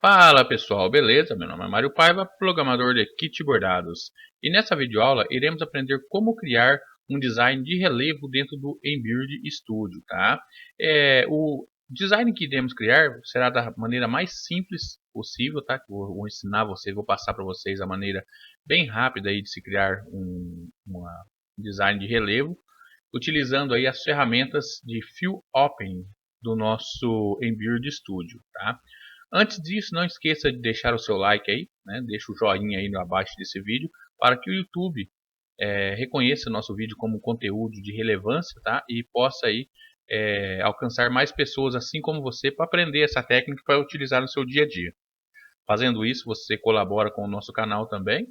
Fala pessoal, beleza? Meu nome é Mário Paiva, programador de Kit Bordados. E nessa videoaula iremos aprender como criar um design de relevo dentro do Embird Studio, tá? O design que iremos criar será da maneira mais simples possível, tá? Vou ensinar vocês, vou passar para vocês a maneira bem rápida aí de se criar um design de relevo, utilizando aí as ferramentas de Fill Open do nosso Embird Studio, tá? Antes disso, não esqueça de deixar o seu like aí, né? Deixa o joinha aí abaixo desse vídeo para que o YouTube reconheça o nosso vídeo como conteúdo de relevância, tá? E possa aí alcançar mais pessoas assim como você para aprender essa técnica para utilizar no seu dia a dia. Fazendo isso, você colabora com o nosso canal também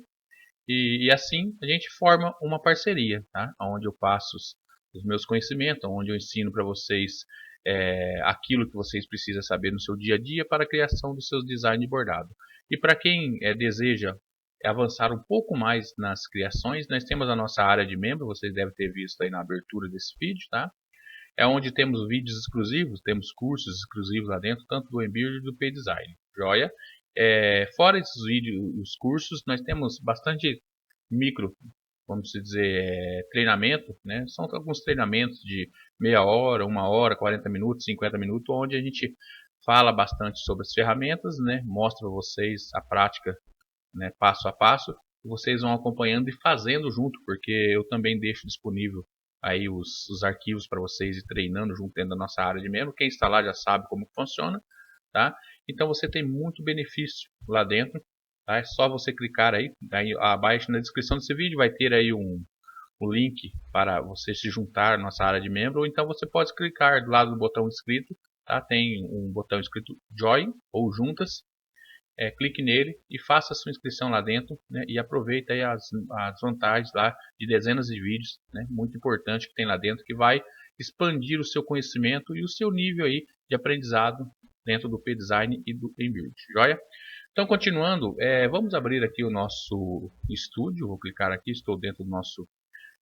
e assim a gente forma uma parceria, tá? Onde eu passo os meus conhecimentos, onde eu ensino para vocês aquilo que vocês precisam saber no seu dia a dia para a criação dos seus designs de bordado. E para quem deseja avançar um pouco mais nas criações, nós temos a nossa área de membro, vocês devem ter visto aí na abertura desse vídeo, tá? É onde temos vídeos exclusivos, temos cursos exclusivos lá dentro, tanto do Embird e do P-Design. Joia? Fora esses vídeos, os cursos, nós temos bastante micro, vamos dizer, treinamento, né? São alguns treinamentos de meia hora, uma hora, 40 minutos, 50 minutos, onde a gente fala bastante sobre as ferramentas, né? Mostra para vocês a prática, né? Passo a passo, e vocês vão acompanhando e fazendo junto, porque eu também deixo disponível aí os arquivos para vocês ir treinando junto dentro da nossa área de membro. Quem está lá já sabe como funciona, tá? Então você tem muito benefício lá dentro, tá? É só você clicar aí abaixo na descrição desse vídeo vai ter aí um link para você se juntar à nossa área de membro, ou então você pode clicar do lado do botão inscrito, tá? Tem um botão escrito Join ou Juntas, clique nele e faça a sua inscrição lá dentro, né? E aproveita aí as vantagens lá de dezenas de vídeos, né? Muito importante que tem lá dentro, que vai expandir o seu conhecimento e o seu nível aí de aprendizado dentro do P-Design e do Embird, joia? Então, continuando, vamos abrir aqui o nosso estúdio. Vou clicar aqui, estou dentro do nosso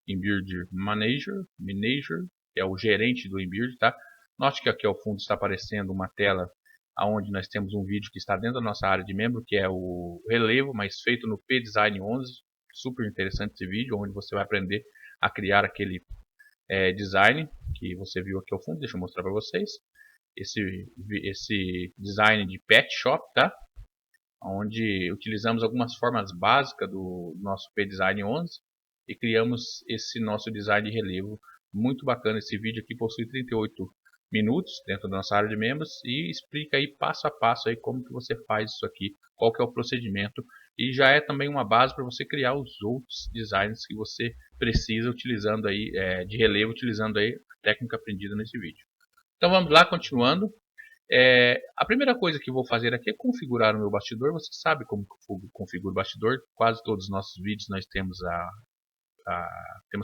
Embird Manager, que é o gerente do Embird, tá? Note que aqui ao fundo está aparecendo uma tela onde nós temos um vídeo que está dentro da nossa área de membro, que é o relevo, mas feito no P-Design 11. Super interessante esse vídeo, onde você vai aprender a criar aquele design que você viu aqui ao fundo. Deixa eu mostrar para vocês. Esse design de pet shop, tá? Onde utilizamos algumas formas básicas do nosso P-Design 11 e criamos esse nosso design de relevo. Muito bacana, esse vídeo aqui possui 38 minutos dentro da nossa área de membros e explica aí passo a passo aí como que você faz isso aqui, qual que é o procedimento, e já é também uma base para você criar os outros designs que você precisa utilizando aí de relevo, utilizando aí a técnica aprendida nesse vídeo. Então vamos lá, continuando. A primeira coisa que vou fazer aqui é configurar o meu bastidor. Você sabe como configura o bastidor. Quase todos os nossos vídeos nós temos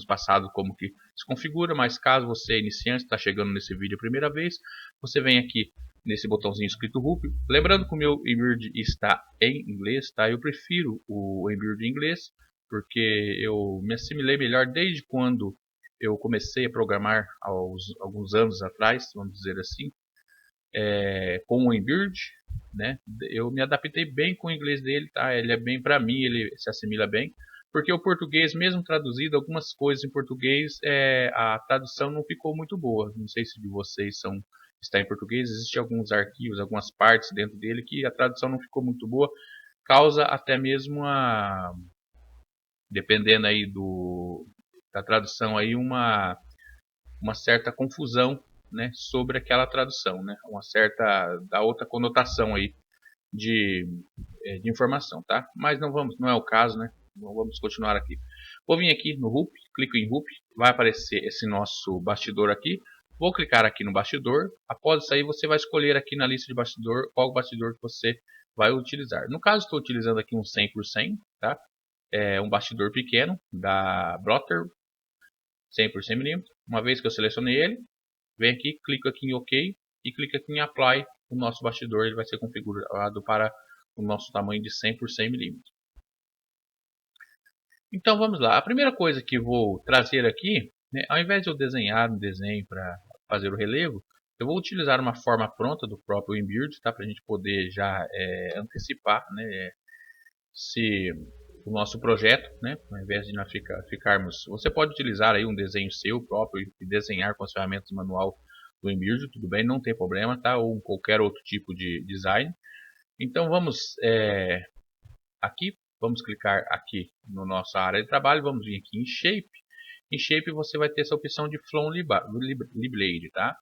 passado como que se configura, mas caso você é iniciante, está chegando nesse vídeo a primeira vez, você vem aqui nesse botãozinho escrito RUP. Lembrando que o meu Embird está em inglês, tá? Eu prefiro o Embird em inglês, porque eu me assimilei melhor desde quando eu comecei a programar alguns anos atrás, vamos dizer assim, com o Embird, né? Eu me adaptei bem com o inglês dele, tá? Ele é bem, para mim, ele se assimila bem, porque o português, mesmo traduzido, algumas coisas em português, a tradução não ficou muito boa. Não sei se de vocês está em português, existem alguns arquivos, algumas partes dentro dele que a tradução não ficou muito boa, causa até mesmo dependendo aí da tradução aí uma certa confusão, né, sobre aquela tradução, né, uma certa da outra conotação aí de, de informação, tá? Mas não é o caso, né? Então vamos continuar aqui. Vou vir aqui no RUP, clico em RUP, vai aparecer esse nosso bastidor aqui. Vou clicar aqui no bastidor. Após isso aí você vai escolher aqui na lista de bastidor qual bastidor que você vai utilizar. No caso estou utilizando aqui um 100 por 100, tá? É um bastidor pequeno da Brother 100 por 100 mm. Uma vez que eu selecionei ele, vem aqui, clico aqui em OK e clico aqui em Apply. O nosso bastidor ele vai ser configurado para o nosso tamanho de 100 por 100 mm. Então vamos lá. A primeira coisa que vou trazer aqui, né, ao invés de eu desenhar um desenho para fazer o relevo, Eu vou utilizar uma forma pronta do próprio Embird, tá? Para a gente poder já antecipar, né, se o nosso projeto, né, ao invés de nós ficarmos... Você pode utilizar aí um desenho seu próprio e desenhar com as ferramentas manual do Embird, tudo bem, não tem problema, tá? Ou qualquer outro tipo de design. Então vamos aqui, vamos clicar aqui na nossa área de trabalho, vamos vir aqui em Shape. Em Shape você vai ter essa opção de Flow Blade, tá?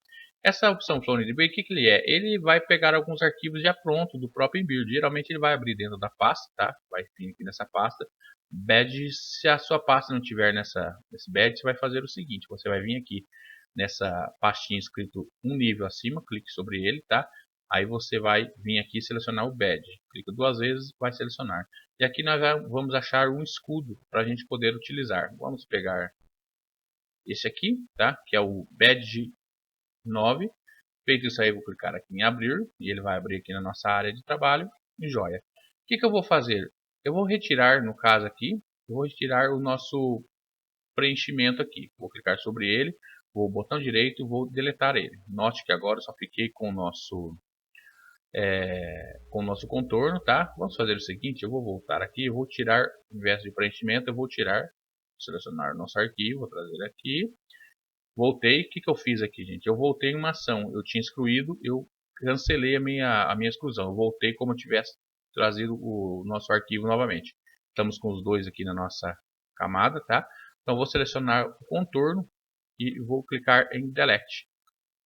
Essa opção Flow Blade, o que ele é? Ele vai pegar alguns arquivos já prontos do próprio Embird. Geralmente ele vai abrir dentro da pasta, tá? Vai vir aqui nessa pasta. Badge, se a sua pasta não tiver nesse badge, você vai fazer o seguinte, você vai vir aqui nessa pastinha escrito um nível acima, clique sobre ele, tá? Aí você vai vir aqui e selecionar o badge. Clica duas vezes, vai selecionar. E aqui nós vamos achar um escudo para a gente poder utilizar. Vamos pegar esse aqui, tá? Que é o badge 9. Feito isso aí, eu vou clicar aqui em abrir. E ele vai abrir aqui na nossa área de trabalho. E joia. O que eu vou fazer? Eu vou retirar, no caso aqui, eu vou retirar o nosso preenchimento aqui. Vou clicar sobre ele, vou botão direito e vou deletar ele. Note que agora eu só fiquei com o nosso contorno, tá? Vamos fazer o seguinte, eu vou voltar aqui, eu vou tirar, em vez de preenchimento, eu vou tirar, selecionar o nosso arquivo, vou trazer aqui, voltei, o que eu fiz aqui, gente? Eu voltei em uma ação, eu tinha excluído, eu cancelei a minha exclusão, eu voltei como eu tivesse trazido o nosso arquivo novamente. Estamos com os dois aqui na nossa camada, tá? Então vou selecionar o contorno e vou clicar em Delete.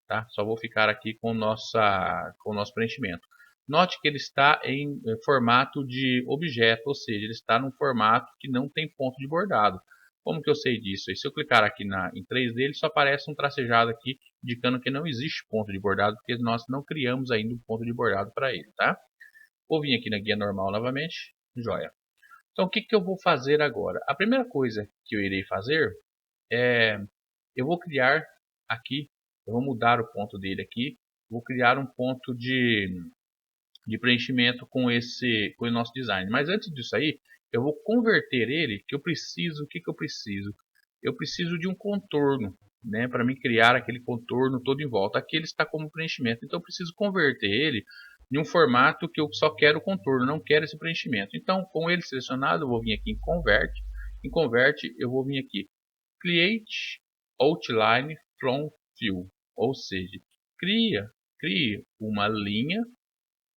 Tá? Só vou ficar aqui com o nosso preenchimento. Note que ele está em formato de objeto, ou seja, ele está num formato que não tem ponto de bordado. Como que eu sei disso? E se eu clicar aqui em 3D, ele só aparece um tracejado aqui, indicando que não existe ponto de bordado, porque nós não criamos ainda um ponto de bordado para ele. Tá? Vou vir aqui na guia normal novamente, joia. Então o que eu vou fazer agora? A primeira coisa que eu irei fazer é, eu vou criar aqui, eu vou mudar o ponto dele aqui, vou criar um ponto de preenchimento com o nosso design. Mas antes disso aí, eu vou converter ele, que eu preciso, o que eu preciso? Eu preciso de um contorno, né, para mim criar aquele contorno todo em volta. Aqui ele está como preenchimento, então eu preciso converter ele em um formato que eu só quero o contorno, não quero esse preenchimento. Então, com ele selecionado, eu vou vir aqui em Convert. Em Convert, eu vou vir aqui Create Outline from Fill, ou seja, crie uma linha,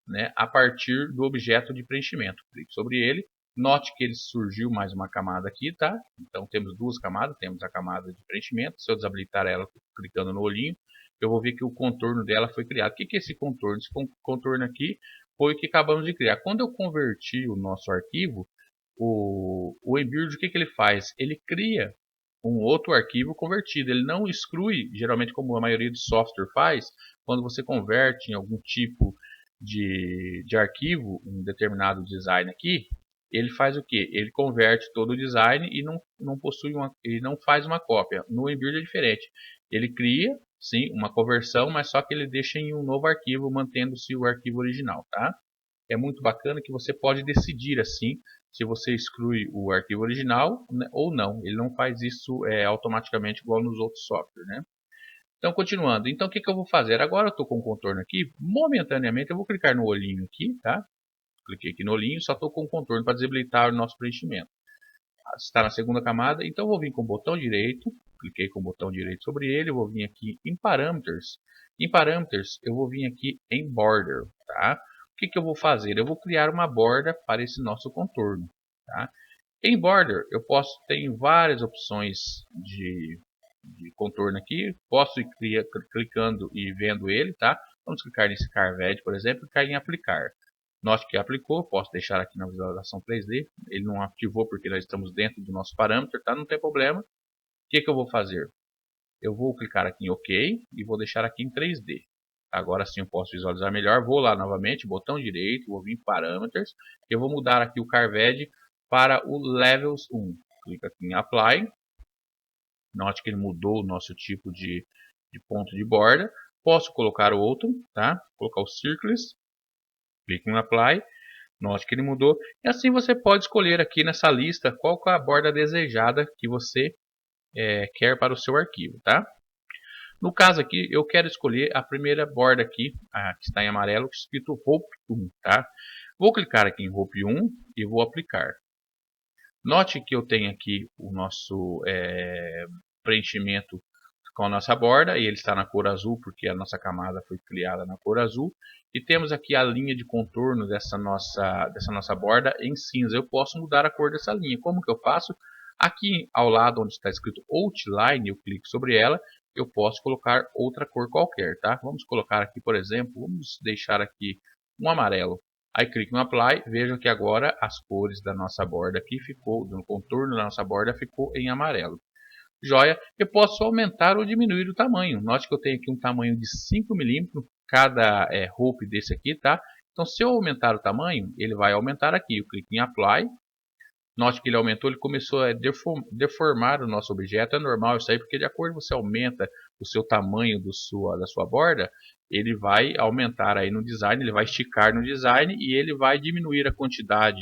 né, a partir do objeto de preenchimento. Clique sobre ele, note que ele surgiu mais uma camada aqui, tá? Então temos duas camadas, temos a camada de preenchimento. Se eu desabilitar ela clicando no olhinho, eu vou ver que o contorno dela foi criado. O que é esse contorno? Esse contorno aqui foi o que acabamos de criar. Quando eu converti o nosso arquivo, o Embird, o que ele faz? Ele cria um outro arquivo convertido. Ele não exclui, geralmente como a maioria do software faz, quando você converte em algum tipo de arquivo, um determinado design aqui, ele faz o que? Ele converte todo o design e ele não faz uma cópia. No Embird é diferente. Ele cria, sim, uma conversão, mas só que ele deixa em um novo arquivo, mantendo-se o arquivo original, tá? É muito bacana que você pode decidir assim, se você exclui o arquivo original, né, ou não. Ele não faz isso automaticamente igual nos outros softwares, né? Então, continuando. Então, o que eu vou fazer? Agora eu estou com o contorno aqui. Momentaneamente, eu vou clicar no olhinho aqui, tá? Cliquei aqui no olhinho, só estou com o contorno para desabilitar o nosso preenchimento. Está na segunda camada, então eu vou vir com o botão direito. Cliquei com o botão direito sobre ele, eu vou vir aqui em Parameters. Em Parameters, eu vou vir aqui em Border, tá? O que eu vou fazer? Eu vou criar uma borda para esse nosso contorno, tá? Em Border, tenho várias opções de contorno aqui. Posso ir clicando e vendo ele, tá? Vamos clicar nesse Carved, por exemplo, e cair em Aplicar. Note que aplicou, posso deixar aqui na visualização 3D. Ele não ativou porque nós estamos dentro do nosso parâmetro, tá? Não tem problema. O que eu vou fazer? Eu vou clicar aqui em OK e vou deixar aqui em 3D. Agora sim eu posso visualizar melhor. Vou lá novamente, botão direito, vou vir em Parameters. Eu vou mudar aqui o Carved para o Levels 1. Clica aqui em Apply. Note que ele mudou o nosso tipo de ponto de borda. Posso colocar outro, tá? Vou colocar o Circles. Clique em Apply. Note que ele mudou. E assim você pode escolher aqui nessa lista qual é a borda desejada que você quer para o seu arquivo, tá? No caso aqui, eu quero escolher a primeira borda aqui, que está em amarelo, escrito Hope 1, tá? Vou clicar aqui em Hope 1 e vou aplicar. Note que eu tenho aqui o nosso preenchimento com a nossa borda, e ele está na cor azul porque a nossa camada foi criada na cor azul. E temos aqui a linha de contorno dessa nossa borda em cinza. Eu posso mudar a cor dessa linha. Como que eu faço? Aqui ao lado onde está escrito Outline, eu clico sobre ela, eu posso colocar outra cor qualquer, tá? Vamos colocar aqui, por exemplo, vamos deixar aqui um amarelo. Aí clico no Apply, veja que agora as cores da nossa borda aqui ficou, no contorno da nossa borda ficou em amarelo. Joia, eu posso aumentar ou diminuir o tamanho. Note que eu tenho aqui um tamanho de 5 milímetros, cada hoop desse aqui, tá? Então se eu aumentar o tamanho, ele vai aumentar aqui. Eu clico em Apply. Note que ele aumentou, ele começou a deformar o nosso objeto. É normal isso aí, porque de acordo com você aumenta o seu tamanho da sua borda, ele vai aumentar aí no design, ele vai esticar no design e ele vai diminuir a quantidade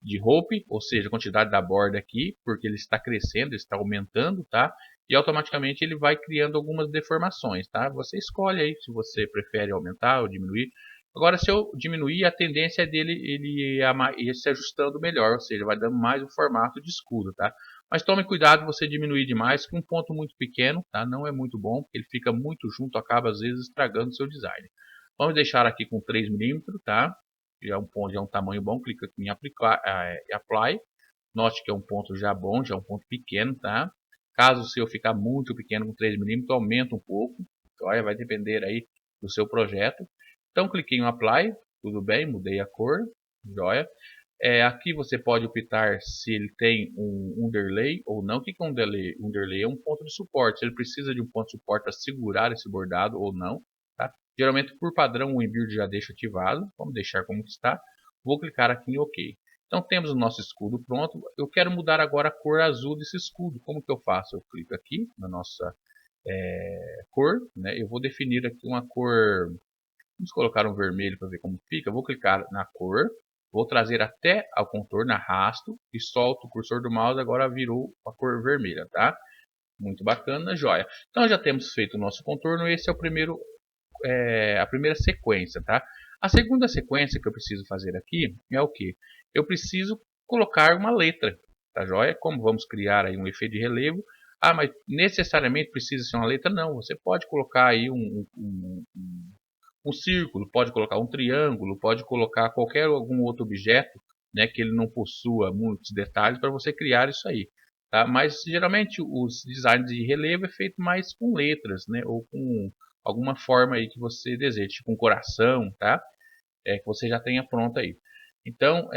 de hope, ou seja, a quantidade da borda aqui, porque ele está crescendo, ele está aumentando, tá? E automaticamente ele vai criando algumas deformações, tá? Você escolhe aí se você prefere aumentar ou diminuir. Agora, se eu diminuir, a tendência é dele ele ir se ajustando melhor, ou seja, vai dando mais o formato de escudo, tá? Mas tome cuidado você diminuir demais, que um ponto muito pequeno, tá? Não é muito bom, porque ele fica muito junto, acaba às vezes estragando o seu design. Vamos deixar aqui com 3 milímetros, tá? Já é um ponto, já é um tamanho bom, clica aqui em Apply. Note que é um ponto já bom, já é um ponto pequeno, tá? Caso o seu ficar muito pequeno com 3 milímetros, aumenta um pouco. Olha, vai depender aí do seu projeto. Então cliquei em Apply, tudo bem, mudei a cor, joia. Aqui você pode optar se ele tem um underlay ou não. O que é um underlay? Um underlay é um ponto de suporte. Se ele precisa de um ponto de suporte para segurar esse bordado ou não. Tá? Geralmente por padrão o Embird já deixa ativado. Vamos deixar como está. Vou clicar aqui em OK. Então temos o nosso escudo pronto. Eu quero mudar agora a cor azul desse escudo. Como que eu faço? Eu clico aqui na nossa cor. Né? Eu vou definir aqui uma cor. Vamos colocar um vermelho para ver como fica. Vou clicar na cor. Vou trazer até ao contorno, arrasto e solto o cursor do mouse. Agora virou a cor vermelha, tá? Muito bacana, joia. Então já temos feito o nosso contorno. Esse é o primeiro, a primeira sequência, tá? A segunda sequência que eu preciso fazer aqui é o que? Eu preciso colocar uma letra, tá joia? Como vamos criar aí um efeito de relevo? Ah, mas necessariamente precisa ser uma letra? Não, você pode colocar aí um círculo, pode colocar um triângulo, pode colocar algum outro objeto, né, que ele não possua muitos detalhes para você criar isso aí. Tá? Mas geralmente os designs de relevo é feito mais com letras, né, ou com alguma forma aí que você deseja, tipo um coração, tá? Que você já tenha pronto aí. Então,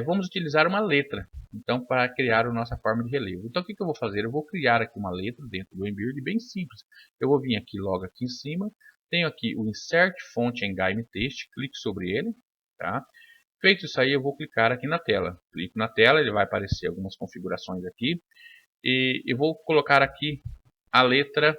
vamos utilizar uma letra então, para criar a nossa forma de relevo. Então, o que eu vou fazer? Eu vou criar aqui uma letra dentro do Embird, bem simples. Eu vou vir aqui logo aqui em cima, tenho aqui o Insert Font and Game Text, clique sobre ele. Tá? Feito isso aí, eu vou clicar aqui na tela. Clico na tela, ele vai aparecer algumas configurações aqui. E eu vou colocar aqui a letra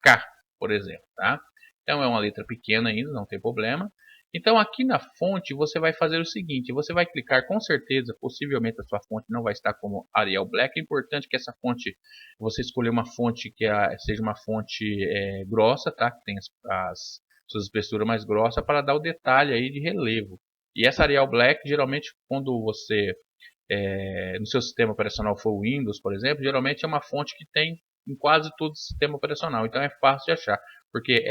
K, por exemplo. Tá? Então é uma letra pequena ainda, não tem problema. Então aqui na fonte você vai fazer o seguinte, você vai clicar com certeza, possivelmente a sua fonte não vai estar como Arial Black. É importante que essa fonte, você escolher uma fonte que seja uma fonte grossa, tá? Que tenha as suas espessuras mais grossas para dar o detalhe aí de relevo. E essa Arial Black, geralmente quando você, no seu sistema operacional for Windows, por exemplo, geralmente é uma fonte que tem em quase todo o sistema operacional. Então é fácil de achar, porque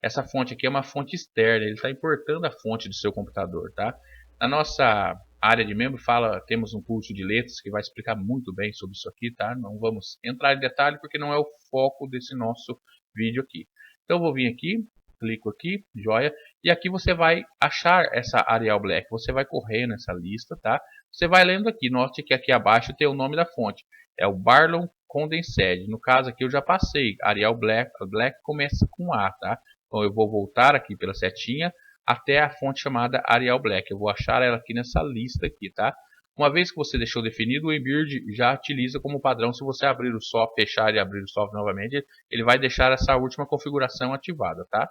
essa fonte aqui é uma fonte externa, ele está importando a fonte do seu computador, tá? Na nossa área de membro temos um curso de letras que vai explicar muito bem sobre isso aqui, tá? Não vamos entrar em detalhe porque não é o foco desse nosso vídeo aqui. Então eu vou vir aqui, clico aqui, joia, e aqui você vai achar essa Arial Black, você vai correr nessa lista, tá? Você vai lendo aqui, note que aqui abaixo tem o nome da fonte, é o Barlow Condensed. No caso aqui eu já passei, Arial Black, Black começa com A, tá? Então eu vou voltar aqui pela setinha até a fonte chamada Arial Black. Eu vou achar ela aqui nessa lista aqui, tá? Uma vez que você deixou definido, o Embird já utiliza como padrão. Se você abrir o software, fechar e abrir o software novamente, ele vai deixar essa última configuração ativada, tá?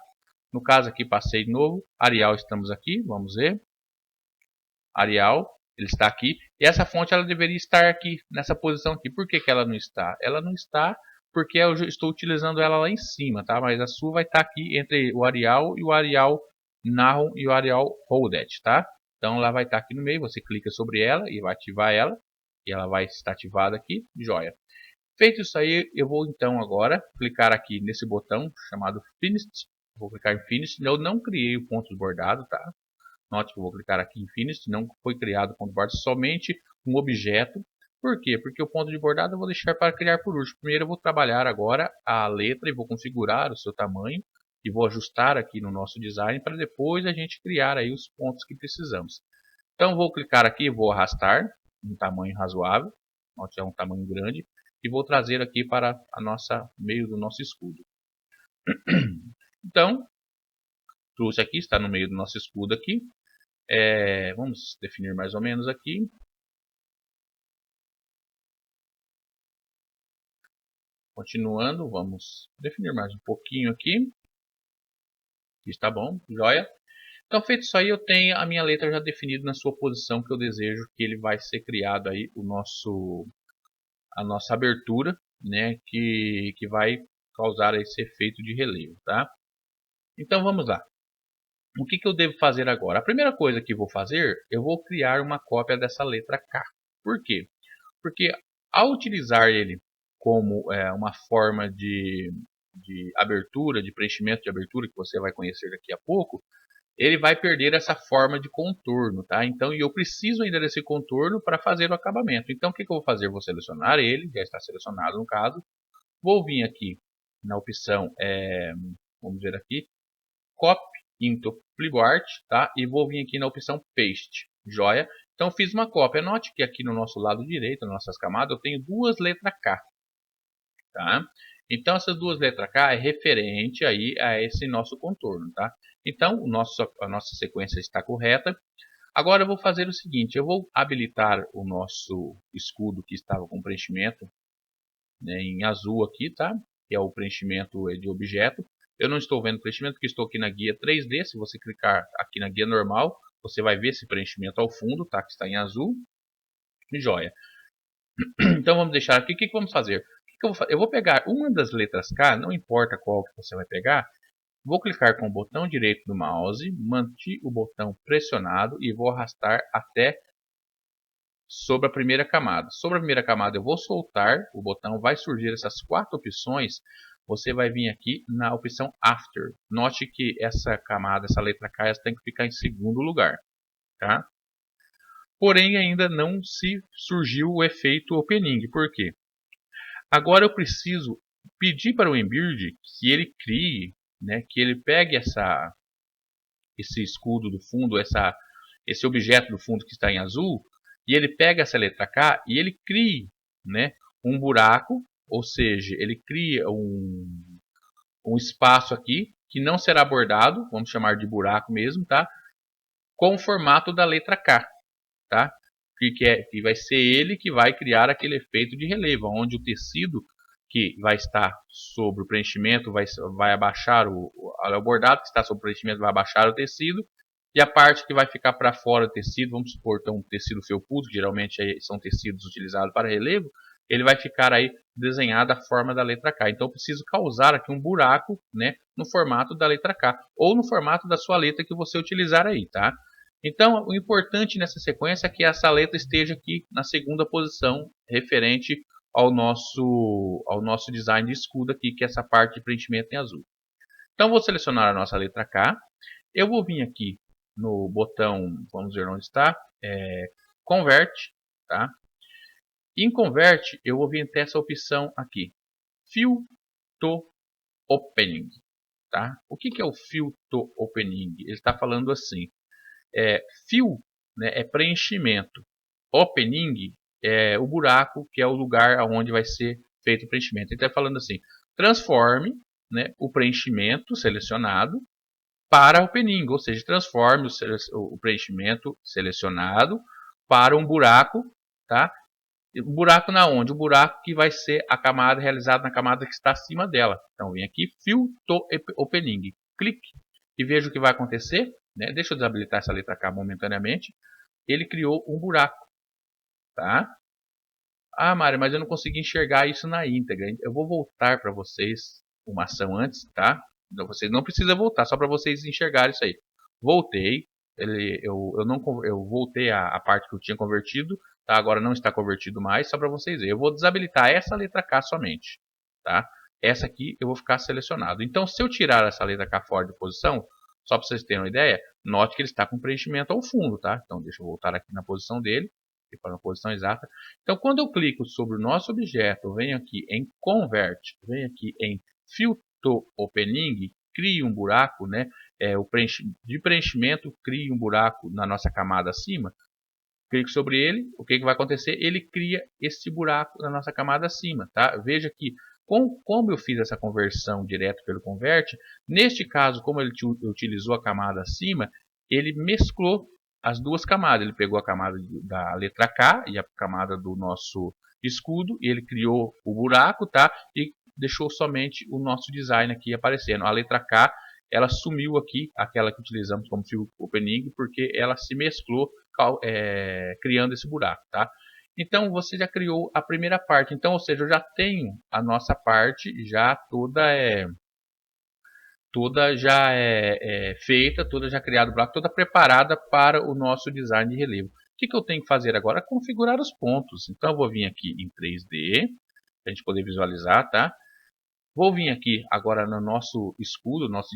No caso aqui passei de novo, Arial estamos aqui, vamos ver. Arial, ele está aqui. E essa fonte ela deveria estar aqui, nessa posição aqui. Por que ela não está? Ela não está porque eu já estou utilizando ela lá em cima, tá? Mas a sua vai estar aqui entre o Arial e o Arial Nahum e o Arial Holded, tá? Então ela vai estar aqui no meio, você clica sobre ela e vai ativar ela, e ela vai estar ativada aqui, joia. Feito isso aí, eu vou então agora clicar aqui nesse botão chamado Finished, vou clicar em Finished, eu não criei o ponto de bordado, tá? Note que eu vou clicar aqui em Finished, não foi criado o ponto de bordado, somente um objeto. Por quê? Porque o ponto de bordado eu vou deixar para criar por último. Primeiro eu vou trabalhar agora a letra e vou configurar o seu tamanho e vou ajustar aqui no nosso design para depois a gente criar aí os pontos que precisamos. Então vou clicar aqui, vou arrastar um tamanho razoável, note é um tamanho grande, e vou trazer aqui para a nossa meio do nosso escudo. Então trouxe aqui, está no meio do nosso escudo aqui. Vamos definir mais ou menos aqui. Continuando, vamos definir mais um pouquinho aqui. Está bom, joia. Então, feito isso aí, eu tenho a minha letra já definida na sua posição que eu desejo que ele vai ser criado aí a nossa abertura, né, que vai causar esse efeito de relevo, tá? Então vamos lá. O que eu devo fazer agora? A primeira coisa que vou fazer, eu vou criar uma cópia dessa letra K. Por quê? Porque ao utilizar ele como uma forma de abertura, de preenchimento de abertura, que você vai conhecer daqui a pouco, ele vai perder essa forma de contorno, tá? Então, eu preciso ainda desse contorno para fazer o acabamento. Então, o que eu vou fazer? Vou selecionar ele, já está selecionado no caso. Vou vir aqui na opção, vamos ver aqui, Copy into Flipboard, tá? E vou vir aqui na opção Paste, joia? Então, fiz uma cópia. Note que aqui no nosso lado direito, nas nossas camadas, eu tenho duas letras K, tá? Então, essas duas letras K é referente aí a esse nosso contorno, tá? Então, a nossa sequência está correta. Agora eu vou fazer o seguinte, eu vou habilitar o nosso escudo que estava com preenchimento, né, em azul aqui, tá? Que é o preenchimento de objeto. Eu não estou vendo preenchimento porque estou aqui na guia 3D. Se você clicar aqui na guia normal, você vai ver esse preenchimento ao fundo, tá? Que está em azul. E joia. Então vamos deixar aqui. O que vamos fazer? Eu vou pegar uma das letras K, não importa qual que você vai pegar. Vou clicar com o botão direito do mouse, manter o botão pressionado e vou arrastar até sobre a primeira camada. Sobre a primeira camada eu vou soltar o botão, vai surgir essas quatro opções. Você vai vir aqui na opção After. Note que essa camada, essa letra K, tem que ficar em segundo lugar, tá? Porém, ainda não se surgiu o efeito opening. Por quê? Agora eu preciso pedir para o Embird que ele crie, né, que ele pegue esse escudo do fundo, esse objeto do fundo que está em azul, e ele pega essa letra K e ele cria, né, um buraco, ou seja, ele cria um espaço aqui que não será bordado, vamos chamar de buraco mesmo, tá? Com o formato da letra K, tá? Que vai ser ele que vai criar aquele efeito de relevo, onde o tecido que vai estar sobre o preenchimento vai abaixar o bordado que está sobre o preenchimento vai abaixar o tecido, e a parte que vai ficar para fora do tecido, vamos supor que é um tecido felpudo, que geralmente são tecidos utilizados para relevo, ele vai ficar aí desenhado a forma da letra K. Então eu preciso causar aqui um buraco, né, no formato da letra K, ou no formato da sua letra que você utilizar aí, tá? Então, o importante nessa sequência é que essa letra esteja aqui na segunda posição, referente ao nosso design de escudo aqui, que é essa parte de preenchimento em azul. Então, vou selecionar a nossa letra K. Eu vou vir aqui no botão, vamos ver onde está, Convert, tá? Em Convert, eu vou vir até essa opção aqui, Fill to Opening, tá? O que é o Fill to Opening? Ele está falando assim, fill, né, é preenchimento, opening é o buraco, que é o lugar onde vai ser feito o preenchimento. Ele está falando assim, transforme, né, o preenchimento selecionado para opening, ou seja, transforme o preenchimento selecionado para um buraco, tá? O buraco na onde? O buraco que vai ser a camada realizada na camada que está acima dela. Então, vem aqui, Fill to Opening. Clique e veja o que vai acontecer. Né? Deixa eu desabilitar essa letra K momentaneamente. Ele criou um buraco. Tá? Ah, Mário, mas eu não consegui enxergar isso na íntegra. Eu vou voltar para vocês uma ação antes, tá? Então, vocês não precisam voltar, só para vocês enxergarem isso aí. Voltei, eu não, eu voltei a parte que eu tinha convertido, tá? Agora não está convertido mais, só para vocês verem. Eu vou desabilitar essa letra K somente, tá? Essa aqui eu vou ficar selecionado. Então, se eu tirar essa letra K fora de posição, só para vocês terem uma ideia, note que ele está com preenchimento ao fundo, tá? Então, deixa eu voltar aqui na posição dele, para a posição exata. Então, quando eu clico sobre o nosso objeto, venho aqui em Convert, venho aqui em Fill to Opening, crie um buraco, né? De preenchimento, crie um buraco na nossa camada acima. Clico sobre ele, o que vai acontecer? Ele cria esse buraco na nossa camada acima, tá? Veja que como eu fiz essa conversão direto pelo Convert, neste caso, como ele utilizou a camada acima, ele mesclou as duas camadas. Ele pegou a camada da letra K e a camada do nosso escudo, e ele criou o buraco, tá? E deixou somente o nosso design aqui aparecendo. A letra K, ela sumiu aqui, aquela que utilizamos como fill opening, porque ela se mesclou criando esse buraco, tá? Então você já criou a primeira parte. Então, ou seja, eu já tenho a nossa parte já toda já feita, toda já criada o buraco, toda preparada para o nosso design de relevo. O que eu tenho que fazer agora? Configurar os pontos. Então eu vou vir aqui em 3D, para a gente poder visualizar, tá? Vou vir aqui agora no nosso escudo, nosso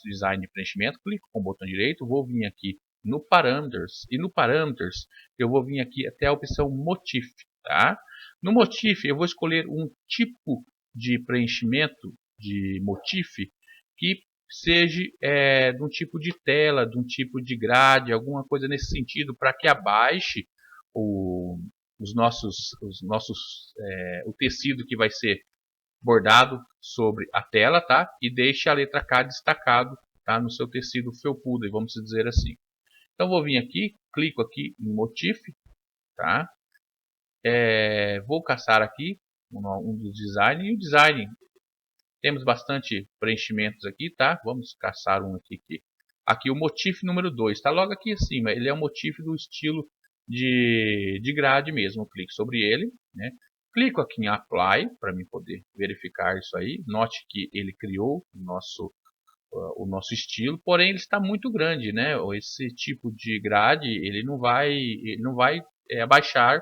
design de preenchimento, clico com o botão direito, vou vir aqui no Parameters, e no Parameters eu vou vir aqui até a opção Motif, tá? No Motif eu vou escolher um tipo de preenchimento de Motif que seja de um tipo de tela, de um tipo de grade, alguma coisa nesse sentido, para que abaixe o tecido que vai ser bordado sobre a tela, tá? E deixe a letra K destacado, tá? No seu tecido felpudo, vamos dizer assim. Então vou vir aqui, clico aqui em Motif, tá? Vou caçar aqui um dos design, e o design temos bastante preenchimentos aqui, tá? Vamos caçar um aqui. Aqui o Motif número 2, está logo aqui acima. Ele é o Motif do estilo de grade mesmo. Eu clico sobre ele, né? Clico aqui em Apply para mim poder verificar isso aí. Note que ele criou o nosso estilo, porém ele está muito grande, né? Esse tipo de grade ele não vai abaixar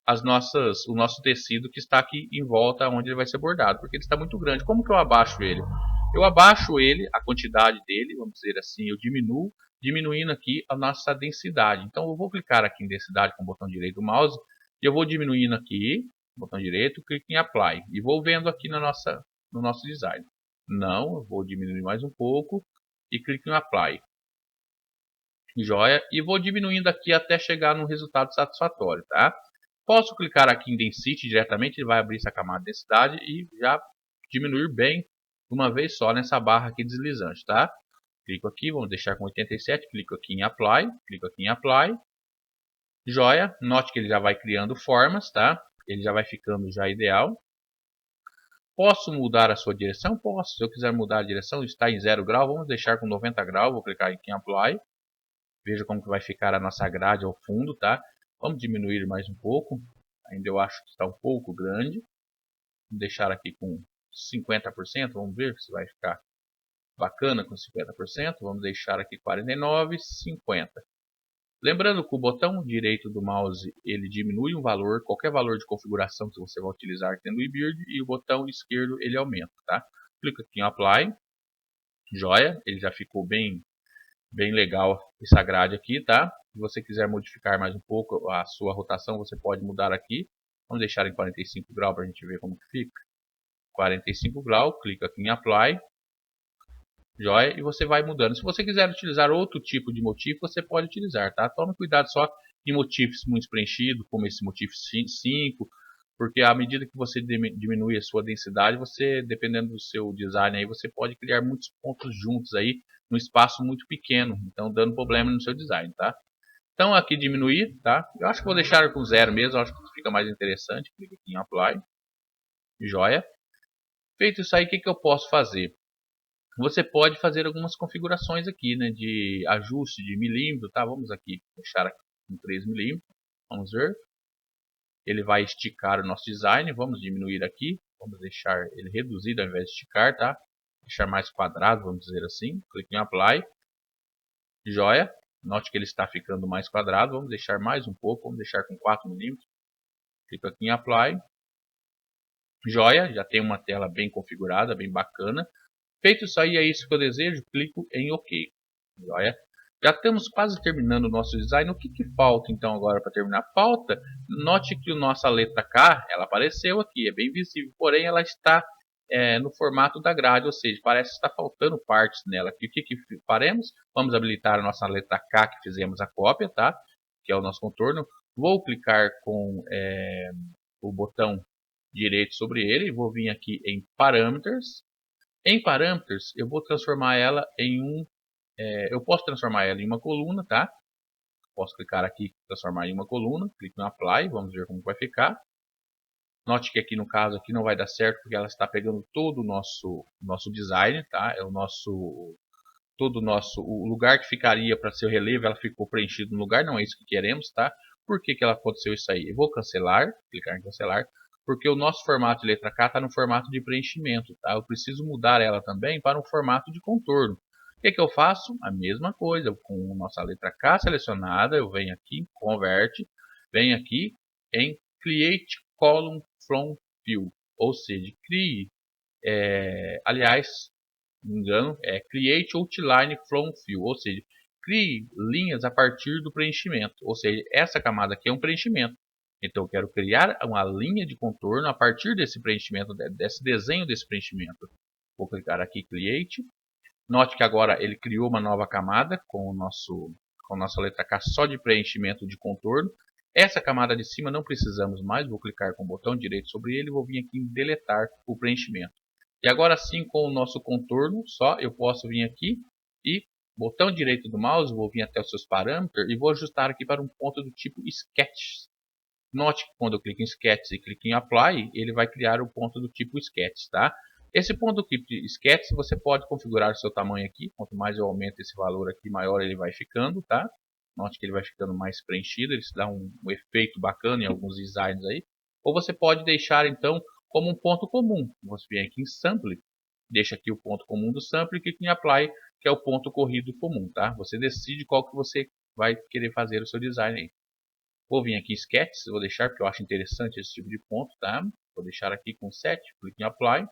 o nosso tecido que está aqui em volta onde ele vai ser bordado, porque ele está muito grande. Como que eu abaixo ele? Eu abaixo ele, a quantidade dele, vamos dizer assim, eu diminuo, diminuindo aqui a nossa densidade. Então eu vou clicar aqui em densidade com o botão direito do mouse, e eu vou diminuindo aqui, botão direito, clico em Apply, e vou vendo aqui no nosso design. Não, eu vou diminuir mais um pouco, e clico em Apply. Joia, e vou diminuindo aqui até chegar no resultado satisfatório, tá? Posso clicar aqui em Density diretamente, ele vai abrir essa camada de densidade e já diminuir bem de uma vez só nessa barra aqui deslizante, tá? Clico aqui, vamos deixar com 87, clico aqui em Apply, clico aqui em Apply. Joia, note que ele já vai criando formas, tá? Ele já vai ficando já ideal. Posso mudar a sua direção? Posso. Se eu quiser mudar a direção, está em 0 grau, vamos deixar com 90 graus, vou clicar aqui em Apply. Veja como que vai ficar a nossa grade ao fundo, tá? Vamos diminuir mais um pouco. Ainda eu acho que está um pouco grande. Vou deixar aqui com 50%. Vamos ver se vai ficar bacana com 50%. Vamos deixar aqui 49, 50. Lembrando que o botão direito do mouse ele diminui um valor, qualquer valor de configuração que você vai utilizar aqui no eBeard, e o botão esquerdo ele aumenta, tá? Clica aqui em Apply. Joia, ele já ficou bem legal essa grade aqui, tá? Se você quiser modificar mais um pouco a sua rotação, você pode mudar aqui. Vamos deixar em 45 graus para a gente ver como que fica. 45 graus, clica aqui em Apply. Joia, e você vai mudando. Se você quiser utilizar outro tipo de motif, você pode utilizar, tá? Tome cuidado só em motifs muito preenchidos, como esse motif 5, porque à medida que você diminui a sua densidade, você, dependendo do seu design aí, você pode criar muitos pontos juntos aí, num espaço muito pequeno, então dando problema no seu design, tá? Então aqui diminuir, tá? Eu acho que vou deixar com 0 mesmo, acho que fica mais interessante. Clique aqui em Apply. Joia. Feito isso aí, o que eu posso fazer? Você pode fazer algumas configurações aqui, né, de ajuste de milímetro, tá? Vamos aqui deixar aqui com 3 milímetros, vamos ver. ele vai esticar o nosso design. Vamos diminuir aqui, vamos deixar ele reduzido ao invés de esticar, tá? Deixar mais quadrado, vamos dizer assim. Clique em Apply. Joia. Note que ele está ficando mais quadrado. Vamos deixar mais um pouco, vamos deixar com 4 mm. Clico aqui em Apply. Joia, já tem uma tela bem configurada, bem bacana. Feito isso aí, é isso que eu desejo, clico em OK. Joia. Já estamos quase terminando o nosso design. O que falta então agora para terminar? Falta, note que a nossa letra K, ela apareceu aqui, é bem visível, porém ela está no formato da grade, ou seja, parece que está faltando partes nela. Aqui, o que faremos? Vamos habilitar a nossa letra K que fizemos a cópia, tá? Que é o nosso contorno. Vou clicar com o botão direito sobre ele, vou vir aqui em Parameters. Em Parameters, eu vou transformar ela em eu posso transformar ela em uma coluna, tá? Posso clicar aqui, transformar em uma coluna, clico no Apply, vamos ver como vai ficar. Note que aqui no caso aqui não vai dar certo porque ela está pegando todo o nosso design, tá? É o o lugar que ficaria para ser o relevo, ela ficou preenchido no lugar, não é isso que queremos, tá? Por que ela aconteceu isso aí? Eu vou cancelar, clicar em cancelar, porque o nosso formato de letra K está no formato de preenchimento, tá? Eu preciso mudar ela também para um formato de contorno. O que eu faço? A mesma coisa, com a nossa letra K selecionada, eu venho aqui em Convert, venho aqui em Create Column from Fill, ou seja, crie, aliás, não me engano, é Create Outline from Fill, ou seja, crie linhas a partir do preenchimento, ou seja, essa camada aqui é um preenchimento. Então eu quero criar uma linha de contorno a partir desse preenchimento, desse desenho desse preenchimento. Vou clicar aqui Create. Note que agora ele criou uma nova camada com a nossa letra K só de preenchimento de contorno. Essa camada de cima não precisamos mais, vou clicar com o botão direito sobre ele e vou vir aqui em deletar o preenchimento. E agora sim, com o nosso contorno só, eu posso vir aqui e botão direito do mouse, vou vir até os seus parâmetros e vou ajustar aqui para um ponto do tipo Sketch. Note que quando eu clico em Sketch e clico em Apply, ele vai criar o ponto do tipo Sketch, tá? Esse ponto do tipo Sketch, você pode configurar o seu tamanho aqui. Quanto mais eu aumento esse valor aqui, maior ele vai ficando, tá? Note que ele vai ficando mais preenchido, ele dá um efeito bacana em alguns designs aí. Ou você pode deixar então como um ponto comum. Você vem aqui em Sample, deixa aqui o ponto comum do Sample e clica em Apply, que é o ponto corrido comum, tá? Você decide qual que você vai querer fazer o seu design aí. Vou vir aqui em Sketch, vou deixar porque eu acho interessante esse tipo de ponto, tá? Vou deixar aqui com 7, clique em Apply.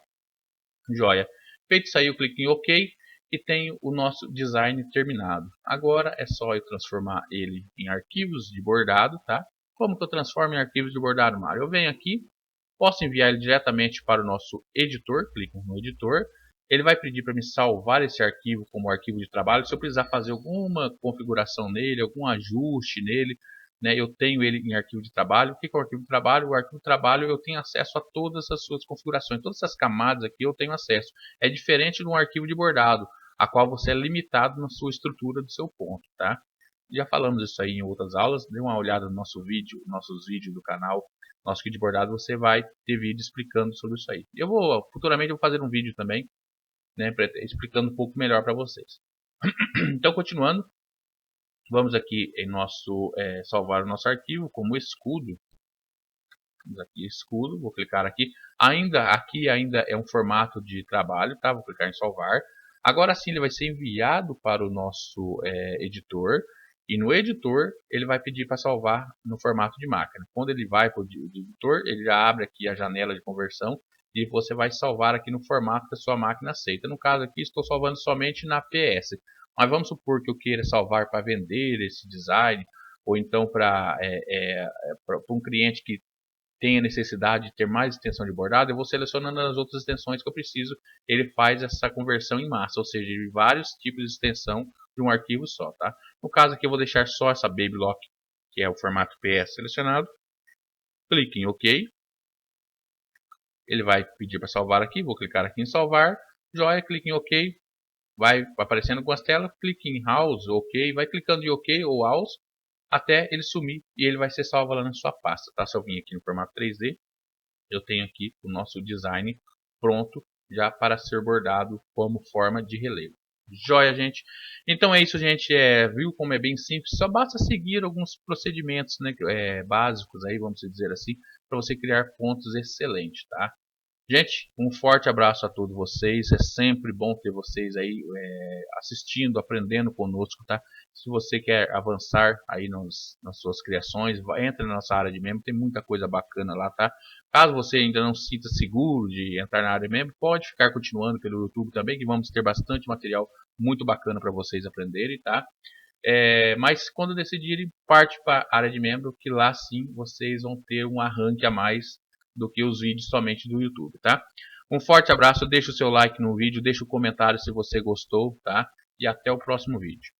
Joia. Feito isso aí, eu clico em OK e tenho o nosso design terminado. Agora é só eu transformar ele em arquivos de bordado, tá? Como que eu transformo em arquivos de bordado, Mário? Eu venho aqui, posso enviar ele diretamente para o nosso editor, clico no editor. Ele vai pedir para me salvar esse arquivo como arquivo de trabalho. Se eu precisar fazer alguma configuração nele, algum ajuste nele, né, eu tenho ele em arquivo de trabalho. O que é o arquivo de trabalho? O arquivo de trabalho eu tenho acesso a todas as suas configurações, todas essas camadas aqui eu tenho acesso. É diferente de um arquivo de bordado, a qual você é limitado na sua estrutura do seu ponto, tá? Já falamos isso aí em outras aulas, dê uma olhada no nosso vídeo, nossos vídeos do canal, nosso kit de bordado, você vai ter vídeo explicando sobre isso aí. Futuramente eu vou fazer um vídeo também, né, explicando um pouco melhor para vocês. Então, continuando, vamos aqui em salvar o nosso arquivo como escudo. Vamos aqui escudo, vou clicar aqui. Aqui ainda é um formato de trabalho, tá? Vou clicar em salvar. Agora sim ele vai ser enviado para o nosso editor. E no editor ele vai pedir para salvar no formato de máquina. Quando ele vai para o editor, ele já abre aqui a janela de conversão e você vai salvar aqui no formato que a sua máquina aceita. No caso aqui estou salvando somente na PS. Mas vamos supor que eu queira salvar para vender esse design, ou então para um cliente que tenha necessidade de ter mais extensão de bordado, eu vou selecionando as outras extensões que eu preciso. Ele faz essa conversão em massa, ou seja, de vários tipos de extensão de um arquivo só, tá? No caso aqui eu vou deixar só essa Babylock, que é o formato PS selecionado. Clique em OK. Ele vai pedir para salvar aqui, vou clicar aqui em salvar. Joia, clique em OK. Vai aparecendo com as telas, clique em House, OK, vai clicando em OK ou House até ele sumir e ele vai ser salvo lá na sua pasta, tá? Se eu vim aqui no formato 3D, eu tenho aqui o nosso design pronto já para ser bordado como forma de relevo. Joia, gente. Então é isso, gente. Viu como é bem simples? Só basta seguir alguns procedimentos, né, básicos aí, vamos dizer assim, para você criar pontos excelentes, tá? Gente, um forte abraço a todos vocês. É sempre bom ter vocês aí assistindo, aprendendo conosco, tá? Se você quer avançar aí nas suas criações, entre na nossa área de membro, tem muita coisa bacana lá, tá? Caso você ainda não se sinta seguro de entrar na área de membro, pode ficar continuando pelo YouTube também, que vamos ter bastante material muito bacana para vocês aprenderem, tá? Mas quando decidirem, parte para a área de membro, que lá sim vocês vão ter um arranque a mais do que os vídeos somente do YouTube, tá? Um forte abraço, deixa o seu like no vídeo, deixa o comentário se você gostou, tá? E até o próximo vídeo.